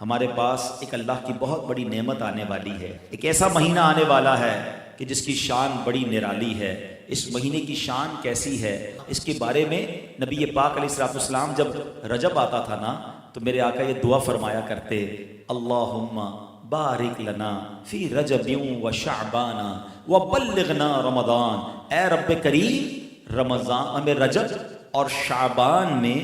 ہمارے پاس ایک اللہ کی بہت بڑی نعمت آنے والی ہے، ایک ایسا مہینہ آنے والا ہے کہ جس کی شان بڑی نرالی ہے۔ اس مہینے کی شان کیسی ہے، اس کے بارے میں نبی پاک علیہ الصلوۃ والسلام جب رجب آتا تھا نا تو میرے آقا یہ دعا فرمایا کرتے، اللہم بارک لنا فی رجب و شعبان و بلغنا رمضان، اے رب کریم رمضان ہمیں رجب اور شعبان میں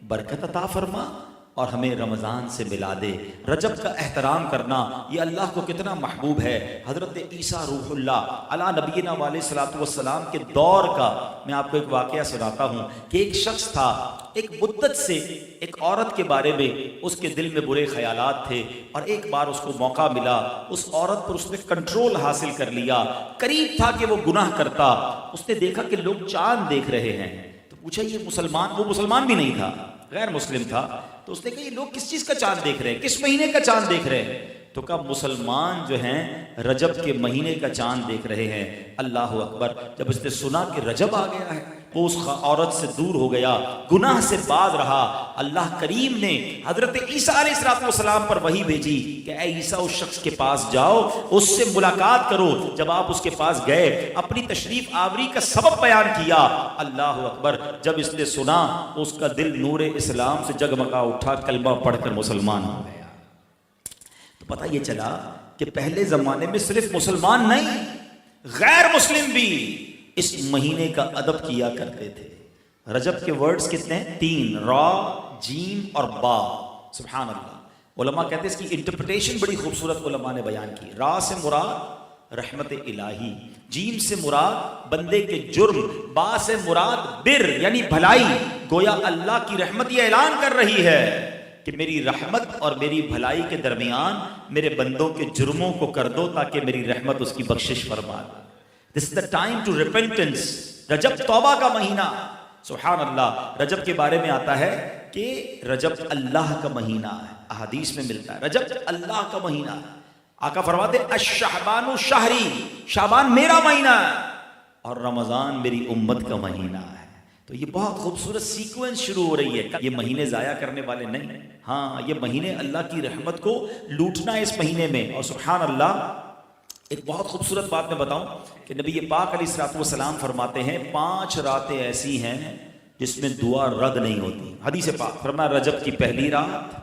برکت عطا فرما اور ہمیں رمضان سے ملا دے۔ رجب کا احترام کرنا یہ اللہ کو کتنا محبوب ہے۔ حضرت عیسیٰ روح اللہ علی نبینا علیہ الصلوۃ والسلام کے دور کا میں آپ کو ایک واقعہ سناتا ہوں کہ ایک شخص تھا، ایک مدت سے ایک عورت کے بارے میں اس کے دل میں برے خیالات تھے، اور ایک بار اس کو موقع ملا، اس عورت پر اس نے کنٹرول حاصل کر لیا۔ قریب تھا کہ وہ گناہ کرتا، اس نے دیکھا کہ لوگ چاند دیکھ رہے ہیں تو پوچھا یہ مسلمان، وہ مسلمان بھی نہیں تھا، غیر مسلم تھا، تو اس نے کہا یہ لوگ کس چیز کا چاند دیکھ رہے ہیں، کس مہینے کا چاند دیکھ رہے ہیں؟ تو کہا مسلمان جو ہیں رجب کے مہینے کا چاند دیکھ رہے ہیں۔ اللہ اکبر! جب اس نے سنا کہ رجب آ گیا ہے وہ اس عورت سے دور ہو گیا، گناہ سے باز رہا۔ اللہ کریم نے حضرت عیسیٰ علیہ السلام پر وحی بھیجی کہ اے عیسیٰ اس شخص کے پاس جاؤ، اس سے ملاقات کرو۔ جب آپ اس کے پاس گئے، اپنی تشریف آوری کا سبب بیان کیا۔ اللہ اکبر! جب اس نے سنا اس کا دل نور اسلام سے جگمگا اٹھا، کلمہ پڑھ کر مسلمان ہو گیا۔ تو پتہ یہ چلا کہ پہلے زمانے میں صرف مسلمان نہیں، غیر مسلم بھی اس مہینے کا ادب کیا کرتے تھے۔ رجب کے ورڈز کتنے ہیں؟ 3، را، جیم اور با۔ سبحان اللہ! علماء کہتے ہیں اس کی انٹرپریٹیشن بڑی خوبصورت علماء نے بیان کی۔ را سے مراد رحمت الہی، جیم سے مراد بندے کے جرم، با سے مراد بر یعنی بھلائی۔ گویا اللہ کی رحمت یہ اعلان کر رہی ہے کہ میری رحمت اور میری بھلائی کے درمیان میرے بندوں کے جرموں کو کر دو تاکہ میری رحمت اس کی بخشش فرما دے۔ This is the time to repentance۔ رجب توبہ کا مہینہ۔ سبحان اللہ! رجب کے بارے میں آتا ہے کہ رجب اللہ کا مہینہ ہے، احادیث میں ملتا ہے رجب اللہ کا مہینہ ہے۔ آقا فرماتے الشعبان شہری، شعبان میرا مہینہ ہے اور رمضان میری امت کا مہینہ ہے۔ تو یہ بہت خوبصورت سیکوینس شروع ہو رہی ہے۔ یہ مہینے ضائع کرنے والے نہیں، ہاں یہ مہینے اللہ کی رحمت کو لوٹنا ہے اس مہینے میں۔ اور سبحان اللہ! ایک بہت خوبصورت بات میں بتاؤں کہ نبی پاک علیہ الصلوۃ والسلام فرماتے ہیں 5 راتیں ایسی ہیں جس میں دعا رد نہیں ہوتی۔ حدیث پاک فرمایا رجب کی پہلی رات،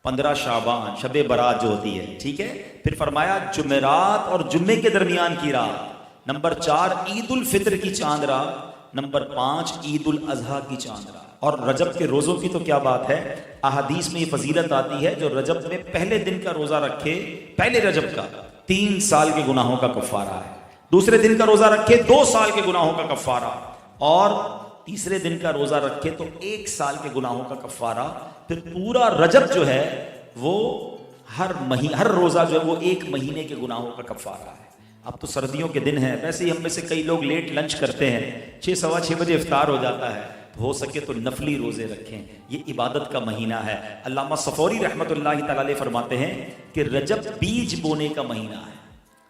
15 شعبان شب برات جو ہوتی ہے، ٹھیک ہے، پھر فرمایا جمعرات اور جمعے کے درمیان کی رات، نمبر 4 عید الفطر کی چاند رات، نمبر 5 عید الاضحیٰ کی چاند رات۔ اور رجب کے روزوں کی تو کیا بات ہے، احادیث میں یہ فضیلت آتی ہے جو رجب میں پہلے دن کا روزہ رکھے، پہلے رجب کا 3 سال کے گناہوں کا کفارہ ہے، دوسرے دن کا روزہ رکھے 2 سال کے گناہوں کا کفارہ، اور تیسرے دن کا روزہ رکھے تو 1 سال کے گناہوں کا کفارہ۔ پھر پورا رجب جو ہے وہ ہر روزہ جو ہے وہ 1 مہینے کے گناہوں کا کفارہ ہے۔ اب تو سردیوں کے دن ہیں، ویسے ہی ہم میں سے کئی لوگ لیٹ لنچ کرتے ہیں، 6 سوا 6 بجے افطار ہو جاتا ہے، ہو سکے تو نفلی روزے رکھیں، یہ عبادت کا مہینہ ہے۔ علامہ صفوری رحمۃ اللہ تعالی علیہ فرماتے ہیں کہ رجب بیج بونے کا مہینہ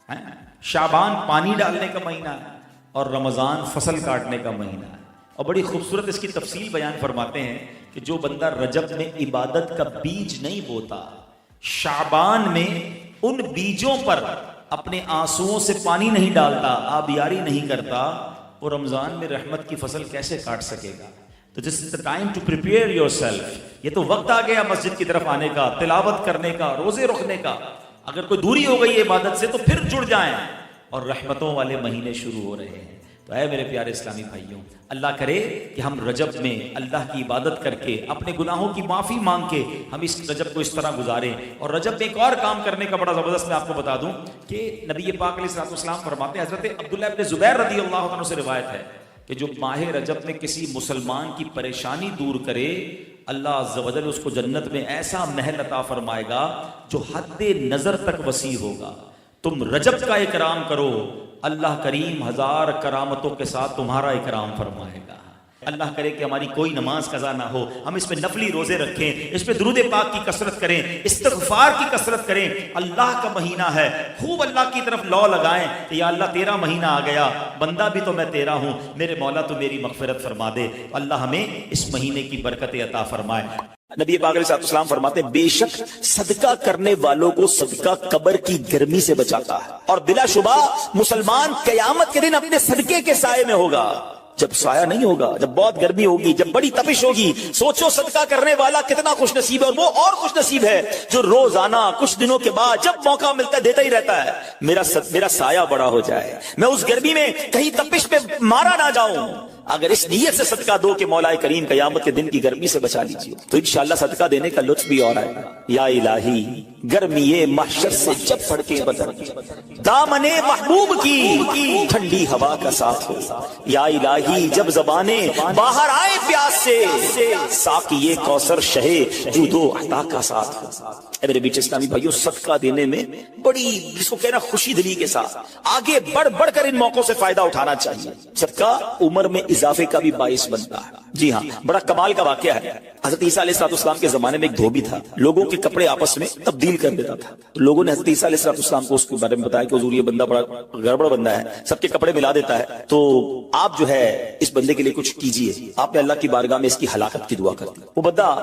ہے، شعبان پانی ڈالنے کا مہینہ ہے، اور رمضان فصل کاٹنے کا مہینہ ہے۔ اور بڑی خوبصورت اس کی تفصیل بیان فرماتے ہیں کہ جو بندہ رجب میں عبادت کا بیج نہیں بوتا، شعبان میں ان بیجوں پر اپنے آنسوؤں سے پانی نہیں ڈالتا، آبیاری نہیں کرتا، وہ رمضان میں رحمت کی فصل کیسے کاٹ سکے گا؟ تو دس از the time to prepare yourself۔ یہ تو وقت آ گیا مسجد کی طرف آنے کا، تلاوت کرنے کا، روزے رکھنے کا۔ اگر کوئی دوری ہو گئی ہے عبادت سے تو پھر جڑ جائیں، اور رحمتوں والے مہینے شروع ہو رہے ہیں۔ تو اے میرے پیارے اسلامی بھائیوں، اللہ کرے کہ ہم رجب میں اللہ کی عبادت کر کے، اپنے گناہوں کی معافی مانگ کے ہم اس رجب کو اس طرح گزاریں۔ اور رجب میں ایک اور کام کرنے کا بڑا زبردست میں آپ کو بتا دوں کہ نبی پاک علیہ السلام فرماتے ہیں، حضرت عبداللہ ابن زبیر رضی اللہ عنہ سے روایت ہے کہ جو ماہ رجب میں کسی مسلمان کی پریشانی دور کرے، اللہ عز و جل اس کو جنت میں ایسا محل عطا فرمائے گا جو حد نظر تک وسیع ہوگا۔ تم رجب کا اکرام کرو، اللہ کریم 1000 کرامتوں کے ساتھ تمہارا اکرام فرمائے گا۔ اللہ کرے کہ ہماری کوئی نماز قضا نہ ہو، ہم اس میں نفلی روزے رکھیں، اس پہ درود پاک کی کثرت کریں، استغفار کی کثرت کریں۔ اللہ کا مہینہ ہے، خوب اللہ کی طرف لو لگائیں کہ یا اللہ تیرا مہینہ آ گیا، بندہ بھی تو میں تیرا ہوں، میرے مولا تو میری مغفرت فرما دے۔ اللہ ہمیں اس مہینے کی برکت عطا فرمائے۔ نبی پاک علیہ السلام فرماتے ہیں بے شک صدقہ کرنے والوں کو صدقہ قبر کی گرمی سے بچاتا ہے، اور بلا شبہ مسلمان قیامت کے دن اپنے صدقے کے سائے میں ہوگا۔ جب سایہ نہیں ہوگا، جب بہت گرمی ہوگی، جب بڑی تپش ہوگی، سوچو صدقہ کرنے والا کتنا خوش نصیب ہے، اور وہ اور خوش نصیب ہے جو روزانہ کچھ دنوں کے بعد جب موقع ملتا ہے دیتا ہی رہتا ہے، میرا سایہ بڑا ہو جائے، میں اس گرمی میں کہیں تپش پہ مارا نہ جاؤں۔ اگر اس نیت سے صدقہ دو کہ مولا کریم قیامت کے دن کی گرمی سے بچا لیجیے، تو انشاءاللہ صدقہ دینے کا لطف بھی اور آئے گا۔ یا الہی گرمی محشر سے جب پڑھ کے بدر دامن محبوب کی ٹھنڈی ہوا کا ساتھ ہو، یا الہی جب زبانیں باہر آئے پیاس سے ساقی کوثر شہے جود و عطا کا ساتھ ہو۔ اے میرے بیچ اسلامی بھائیو، صدقہ دینے میں بڑی جس کو کہنا خوشی دلی کے ساتھ آگے بڑھ کر ان موقعوں سے فائدہ اٹھانا چاہیے۔ صدقہ عمر میں اضافے کا بھی باعث بنتا ہے۔ جی ہاں، بڑا کمال کا واقعہ ہے۔ حضرت عیسیٰ علیہ السلام کے زمانے میں ایک دھوبی تھا، لوگوں کے کپڑے آپس میں تبدیل کر دیتا تھا۔ لوگوں نے حضرت عیسیٰ علیہ السلام کو اس کے بارے میں بتایا کہ حضور یہ بندہ بڑا گڑبڑ بندہ ہے، سب کے کپڑے ملا دیتا ہے، تو آپ جو ہے اس بندے کے لیے کچھ کیجئے۔ آپ نے اللہ کی بارگاہ میں اس کی ہلاکت کی دعا کر دی۔ وہ بندہ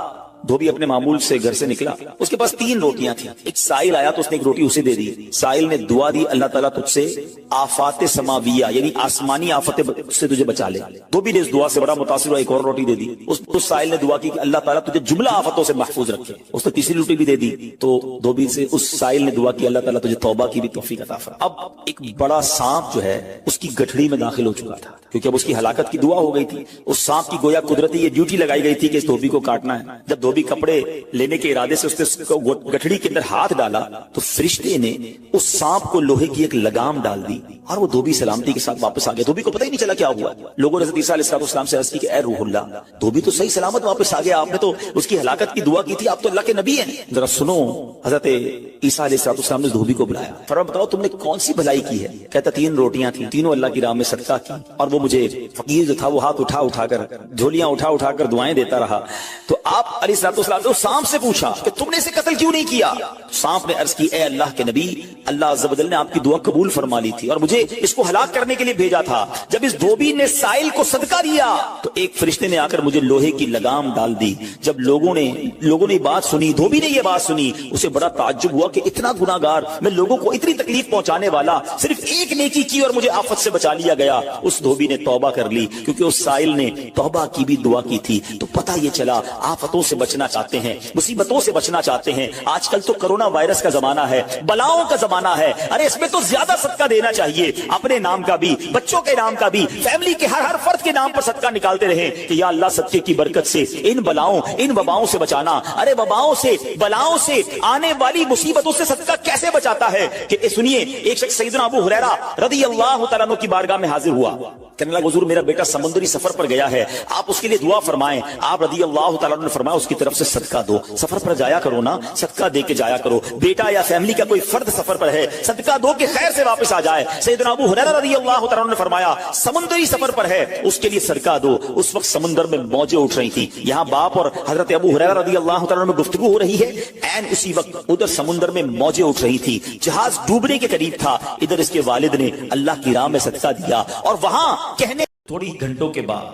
دھوبی اپنے معمول سے گھر سے نکلا، اس کے پاس 3 روٹیاں تھیں۔ ایک سائل آیا تو اس نے ایک روٹی اسے دے دی۔ سائل نے دعا دی، اللہ تعالیٰ تجھ سے آفات سماویہ یعنی آسمانی آفتیں سے تجھے بچا لے۔ دھوبی نے اس دعا سے بڑا متاثر ہوا، ایک اور روٹی دے دی۔ اس سائل نے دعا کی کہ اللہ تعالیٰ تجھے جملہ آفتوں سے محفوظ رکھے۔ اس نے تیسری روٹی بھی دے دی، تو دھوبی سے اس سائل نے دعا کی اللہ تعالیٰ تجھے توبہ کی بھی توفیق عطا فرما۔ اب ایک بڑا سانپ جو ہے اس کی گٹھڑی میں داخل ہو چکا تھا، کیونکہ اب اس کی ہلاکت کی دعا ہو گئی تھی۔ اس سانپ کی گویا قدرتی یہ ڈیوٹی لگائی گئی تھی کہ اس دھوبی کو کاٹنا ہے۔ جب دھوبی کپڑے لینے کے ارادے سے اس نے گٹھڑی کے اندر ہاتھ ڈالا تو فرشتے نے اس سانپ کو لوہے کی ایک لگام ڈال دی، اور وہ دھوبی سلامتی کے ساتھ واپس آ گیا۔ دھوبی کو پتہ ہی نہیں چلا کیا ہوا۔ لوگوں نے حضرت عیسیٰ علیہ السلام سے عرض کی کہ اے روح اللہ، دھوبی تو صحیح سلامت واپس آ گیا، آپ نے تو اس کی ہلاکت کی دعا کی تھی، آپ تو اللہ کے نبی ہیں، ذرا سنو۔ حضرت عیسیٰ علیہ السلام نے دھوبی کو بلایا، فرمایا بتاؤ تم نے کون سی بھلائی کی ہے؟ کہتا 3 روٹیاں تھیں، تینوں اللہ کی راہ میں صدقہ کی، اور وہ مجھے فقیر جو تھا وہ ہاتھ اٹھا کر جھولیاں اٹھا کر دعائیں دیتا رہا۔ تو آپ علیہ السلام نے اس سانپ سے پوچھا کہ تم نے اسے قتل کیوں نہیں کیا؟ سانپ نے عرض کی اے اللہ کے نبی، اللہ عز و جل نے آپ کی دعا قبول فرما لی تھی اور مجھے اس کو ہلاک کرنے کے لیے بھیجا تھا۔ جب اس دھوبی نے سائل کو صدقہ دیا تو ایک فرشتے نے آ کر مجھے لوہے کی لگام ڈال دی۔ جب لوگوں نے بات سنی، دھوبی نے یہ بات سنی، اسے بڑا تعجب ہوا کہ اتنا گناہگار میں، لوگوں کو اتنی تکلیف پہنچانے والا، صرف ایک نیکی کی اور مجھے آفت سے بچا لیا گیا۔ اس دھوبی نے توبہ کر لی، کیونکہ اس سائل نے توبہ کی بھی دعا کی تھی۔ تو پتہ یہ چلا آفتوں سے بچنا چاہتے ہیں، مصیبتوں سے بچنا چاہتے ہیں۔ آج کل تو کرونا وائرس کا زمانہ ہے، بلاؤں کا زمانہ ہے، ارے اس میں تو زیادہ صدقہ دینا چاہیے، اپنے نام کا بھی، بچوں کے نام کا بھی، فیملی کے ہر فرد کے نام پر صدقہ نکالتے رہیں کہ یا اللہ صدقے کی برکت سے ان بلاؤں ان وباؤں سے بچانا۔ ارے وباؤں سے، بلاؤں سے، آنے والی مصیبتوں سے صدقہ کیسے بچاتا ہے کہ سنیے، ایک شخص سیدنا ابو ہریرہ رضی اللہ تعالیٰ عنہ کی بارگاہ میں حاضر ہوا، کہنے لگا حضور میرا بیٹا سمندری سفر پر گیا ہے، آپ اس کے لیے دعا فرمائیں۔ آپ رضی اللہ تعالیٰ عنہ نے فرمایا اس کی طرف سے صدقہ دو، سفر پر جایا کرو نا، صدقہ دے کے جایا کرو، بیٹا یا فیملی کا کوئی فرد سفر پر ہے، صدقہ دو کہ خیر سے واپس آ جائے۔ سیدنا ابو ہریرہ رضی اللہ تعالیٰ عنہ نے فرمایا سمندری سفر پر ہے اس کے لیے صدقہ دو۔ اس وقت سمندر میں موجیں اٹھ رہی تھی، یہاں باپ اور حضرت ابو ہریرہ رضی اللہ تعالیٰ عنہ میں گفتگو ہو رہی ہے، عین اسی وقت ادھر سمندر میں موجیں اٹھ رہی تھی، جہاز ڈوبنے کے قریب تھا، ادھر اس کے والد نے اللہ کی راہ میں صدقہ دیا، اور وہاں کہنے تھوڑی گھنٹوں کے بعد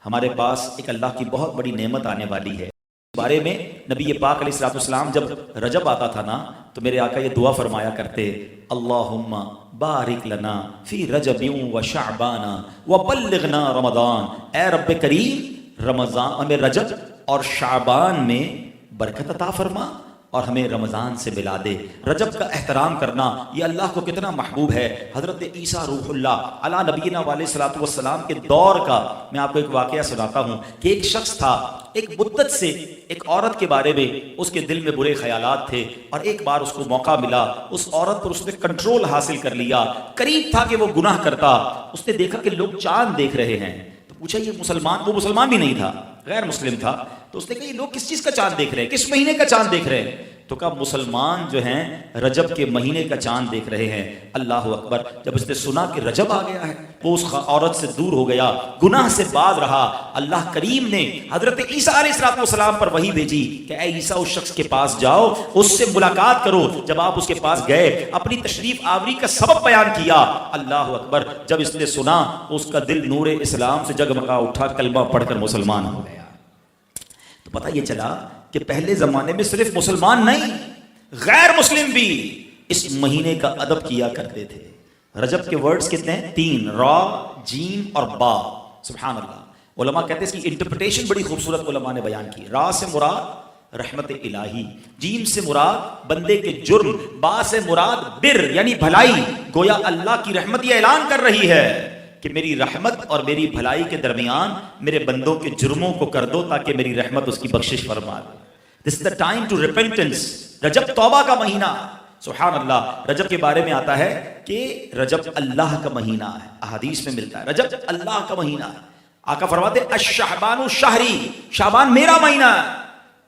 ہمارے پاس ایک اللہ کی بہت بڑی نعمت آنے والی ہے۔ بارے میں نبی پاک علیہ السلام جب رجب آتا تھا نا تو میرے آقا یہ دعا فرمایا کرتے، اللہم بارک لنا فی رجب و شعبان و بلغنا رمضان، اے رب کریم رمضان ہمیں رجب اور شعبان میں برکت عطا فرما اور ہمیں رمضان سے ملا دے۔ رجب کا احترام کرنا یہ اللہ کو کتنا محبوب ہے۔ حضرت عیسیٰ روح اللہ علی نبینا علیہ الصلوۃ والسلام کے دور کا میں آپ کو ایک واقعہ سناتا ہوں کہ ایک شخص تھا، ایک مدت سے ایک عورت کے بارے میں اس کے دل میں برے خیالات تھے، اور ایک بار اس کو موقع ملا، اس عورت پر اس نے کنٹرول حاصل کر لیا، قریب تھا کہ وہ گناہ کرتا۔ اس نے دیکھا کہ لوگ چاند دیکھ رہے ہیں، تو پوچھا یہ مسلمان، وہ مسلمان بھی نہیں تھا، غیر مسلم تھا، تو اس نے کہا یہ لوگ کس چیز کا چاند دیکھ رہے ہیں، کس مہینے کا چاند دیکھ رہے ہیں؟ تو کہا مسلمان جو ہیں رجب کے مہینے کا چاند دیکھ رہے ہیں۔ اللہ اکبر! جب اس نے سنا کہ رجب آ گیا ہے وہ اس عورت سے دور ہو گیا، گناہ سے باز رہا۔ اللہ کریم نے حضرت عیسیٰ علیہ السلام پر وحی بھیجی کہ اے عیسیٰ اس شخص کے پاس جاؤ، اس سے ملاقات کرو۔ جب آپ اس کے پاس گئے، اپنی تشریف آوری کا سبب بیان کیا۔ اللہ اکبر! جب اس نے سنا اس کا دل نور اسلام سے جگمگا اٹھا، کلمہ پڑھ کر مسلمان ہو گیا۔ تو پتہ یہ چلا کہ پہلے زمانے میں صرف مسلمان نہیں غیر مسلم بھی اس مہینے کا ادب کیا کرتے تھے. رجب کے ورڈز کتنے ہیں؟ 3، را، جیم اور با. سبحان اللہ. علماء کہتے ہیں اس کی انٹرپریٹیشن بڑی خوبصورت علماء نے بیان کی. را سے مراد رحمت الہی، جیم سے مراد بندے کے جرم، با سے مراد بر یعنی بھلائی. گویا اللہ کی رحمت یہ اعلان کر رہی ہے کہ میری رحمت اور میری بھلائی کے درمیان میرے بندوں کے جرموں کو کر دو تاکہ میری رحمت اس کی بخشش فرما دے. This is the time to repentance. رجب توبہ کا مہینہ. سبحان اللہ. رجب کے بارے میں آتا ہے کہ رجب اللہ کا مہینہ ہے، احادیث میں ملتا ہے رجب اللہ کا مہینہ ہے. آقا فرماتے الشعبان شہری، شعبان میرا مہینہ ہے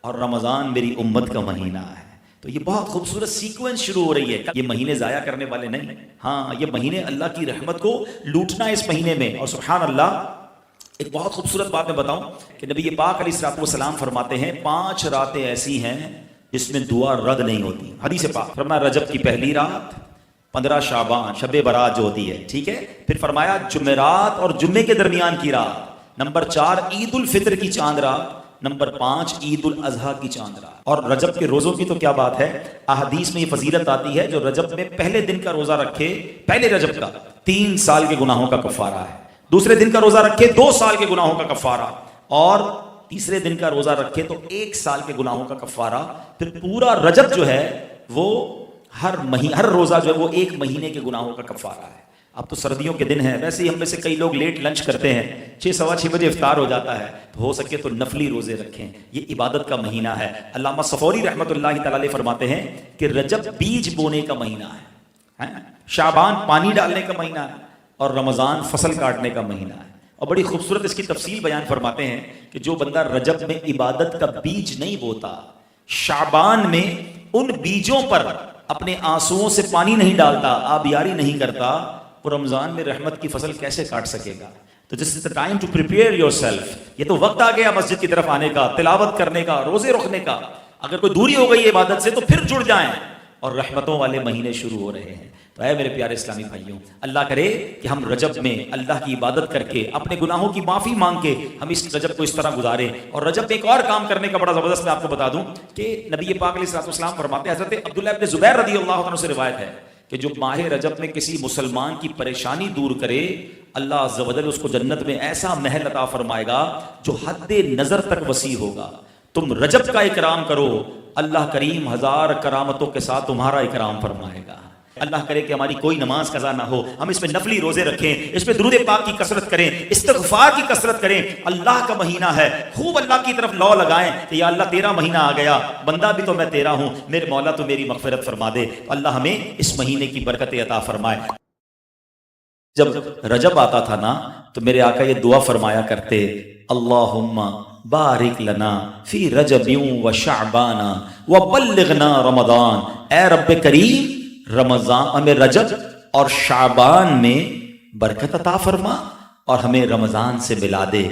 اور رمضان میری امت کا مہینہ ہے. تو یہ بہت خوبصورت سیکوینس شروع ہو رہی ہے. یہ مہینے ضائع کرنے والے نہیں، ہاں یہ مہینے اللہ کی رحمت کو لوٹنا ہے اس مہینے میں. اور سبحان اللہ ایک بہت خوبصورت بات میں بتاؤں کہ نبی پاک علیہ الصلوۃ والسلام فرماتے ہیں 5 راتیں ایسی ہیں جس میں دعا رد نہیں ہوتی. حدیث پاک فرمایا رجب کی پہلی رات، 15 شعبان شب برات جو ہوتی ہے، ٹھیک ہے. پھر فرمایا جمعرات اور جمعے کے درمیان کی رات. نمبر 4 عید الفطر کی چاند رات. نمبر 5 عید الاضحیٰ کی چاند رات. اور رجب کے روزوں کی تو کیا بات ہے، احادیث میں یہ فضیلت آتی ہے جو رجب میں پہلے دن کا روزہ رکھے، پہلے رجب کا 3 سال کے گناہوں کا کفارہ ہے. دوسرے دن کا روزہ رکھے 2 سال کے گناہوں کا کفارہ، اور تیسرے دن کا روزہ رکھے تو 1 سال کے گناہوں کا کفارہ. پھر پورا رجب جو ہے وہ ہر روزہ جو ہے وہ 1 مہینے کے گناہوں کا کفارہ ہے. اب تو سردیوں کے دن ہیں، ویسے ہی ہم میں سے کئی لوگ لیٹ لنچ کرتے ہیں، 6 سوا 6 بجے افطار ہو جاتا ہے، تو ہو سکے تو نفلی روزے رکھیں. یہ عبادت کا مہینہ ہے. علامہ صفوری رحمۃ اللہ تعالی فرماتے ہیں کہ رجب بیج بونے کا مہینہ ہے، شعبان پانی ڈالنے کا مہینہ ہے، اور رمضان فصل کاٹنے کا مہینہ ہے. اور بڑی خوبصورت اس کی تفصیل بیان فرماتے ہیں کہ جو بندہ رجب میں عبادت کا بیج نہیں بوتا، شعبان میں ان بیجوں پر اپنے آنسوؤں سے پانی نہیں ڈالتا، آبیاری نہیں کرتا، وہ رمضان میں رحمت کی فصل کیسے کاٹ سکے گا؟ تو دس از the time to prepare yourself. یہ تو وقت آ گیا مسجد کی طرف آنے کا، تلاوت کرنے کا، روزے رکھنے کا. اگر کوئی دوری ہو گئی ہے عبادت سے تو پھر جڑ جائیں، اور رحمتوں والے مہینے شروع ہو رہے ہیں. تو اے میرے پیارے اسلامی بھائیوں، اللہ کرے کہ ہم رجب میں اللہ کی عبادت کر کے، اپنے گناہوں کی معافی مانگ کے ہم اس رجب کو اس طرح گزاریں. اور رجب میں ایک اور کام کرنے کا بڑا زبردست میں آپ کو بتا دوں کہ نبی پاک علیہ الصلوۃ والسلام فرماتے ہیں، حضرت عبداللہ ابن زبیر رضی اللہ عنہ سے روایت ہے کہ جو ماہ رجب میں کسی مسلمان کی پریشانی دور کرے، اللہ عز و جل اس کو جنت میں ایسا محل عطا فرمائے گا جو حد نظر تک وسیع ہوگا. تم رجب کا اکرام کرو، اللہ کریم 1000 کرامتوں کے ساتھ تمہارا اکرام فرمائے گا. اللہ کرے کہ ہماری کوئی نماز قضا نہ ہو، ہم اس میں نفلی روزے رکھیں، اس میں درود پاک کی کثرت کریں، استغفار کی کثرت کریں. اللہ کا مہینہ ہے، خوب اللہ کی طرف لو لگائیں کہ یا اللہ تیرا مہینہ آ گیا، بندہ بھی تو میں تیرا ہوں، میرے مولا تو میری مغفرت فرما دے. اللہ ہمیں اس مہینے کی برکت عطا فرمائے. جب رجب آتا تھا نا تو میرے آقا یہ دعا فرمایا کرتے، اللہم بارک لنا فی رجب و شعبان و بلغنا رمضان. اے رب کریم رمضان ہمیں رجب اور شعبان میں برکت عطا فرما اور ہمیں رمضان سے ملا دے.